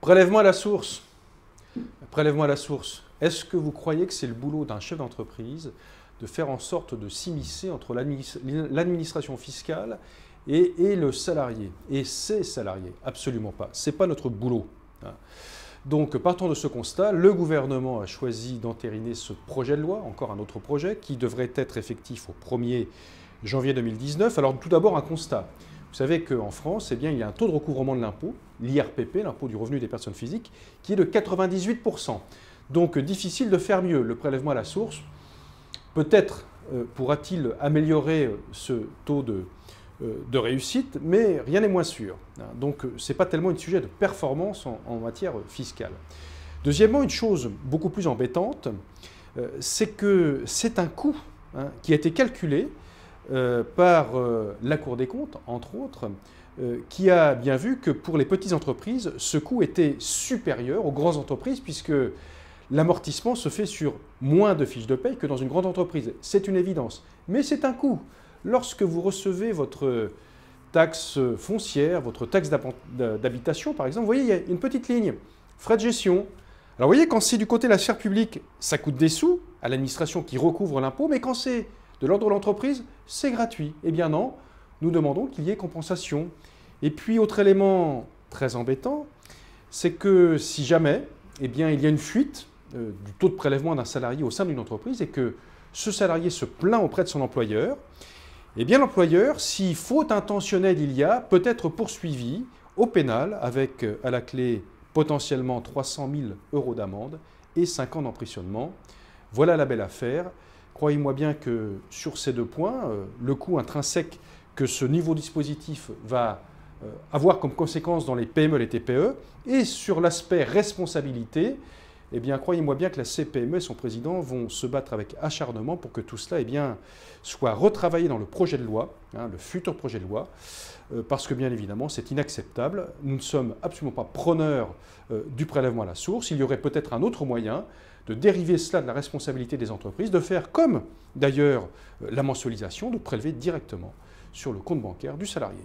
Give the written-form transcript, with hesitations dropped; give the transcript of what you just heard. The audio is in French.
Prélèvement à la source. Prélèvement à la source. Est-ce que vous croyez que c'est le boulot d'un chef d'entreprise de faire en sorte de s'immiscer entre l'administration fiscale et le salarié et ses salariés? Absolument pas. Ce n'est pas notre boulot. Donc, partant de ce constat, le gouvernement a choisi d'entériner ce projet de loi, encore un autre projet, qui devrait être effectif au 1er janvier 2019. Alors, tout d'abord, un constat. Vous savez qu'en France, il y a un taux de recouvrement de l'impôt, l'IRPP, l'impôt du revenu des personnes physiques, qui est de 98%. Donc, difficile de faire mieux. Le prélèvement à la source, peut-être pourra-t-il améliorer ce taux de réussite, mais rien n'est moins sûr. Donc, ce n'est pas tellement un sujet de performance en matière fiscale. Deuxièmement, une chose beaucoup plus embêtante, c'est que c'est un coût qui a été calculé par la Cour des comptes, entre autres, qui a bien vu que pour les petites entreprises, ce coût était supérieur aux grandes entreprises, puisque l'amortissement se fait sur moins de fiches de paye que dans une grande entreprise. C'est une évidence, mais c'est un coût. Lorsque vous recevez votre taxe foncière, votre taxe d'habitation, par exemple, vous voyez, il y a une petite ligne, frais de gestion. Alors vous voyez, quand c'est du côté de la sphère publique, ça coûte des sous à l'administration qui recouvre l'impôt, mais quand c'est de l'ordre de l'entreprise, c'est gratuit. Eh bien non, nous demandons qu'il y ait compensation. Et puis, autre élément très embêtant, c'est que si jamais il y a une fuite du taux de prélèvement d'un salarié au sein d'une entreprise et que ce salarié se plaint auprès de son employeur, eh bien l'employeur, si faute intentionnelle il y a, peut être poursuivi au pénal avec à la clé potentiellement 300 000 € d'amende et 5 ans d'emprisonnement. Voilà la belle affaire. Croyez-moi bien que sur ces deux points, le coût intrinsèque que ce nouveau dispositif va avoir comme conséquence dans les PME et les TPE, et sur l'aspect responsabilité, eh bien, croyez-moi bien que la CPME et son président vont se battre avec acharnement pour que tout cela soit retravaillé dans le projet de loi, le futur projet de loi, parce que bien évidemment, c'est inacceptable. Nous ne sommes absolument pas preneurs du prélèvement à la source. Il y aurait peut-être un autre moyen de dériver cela de la responsabilité des entreprises, de faire comme d'ailleurs la mensualisation, de prélever directement sur le compte bancaire du salarié.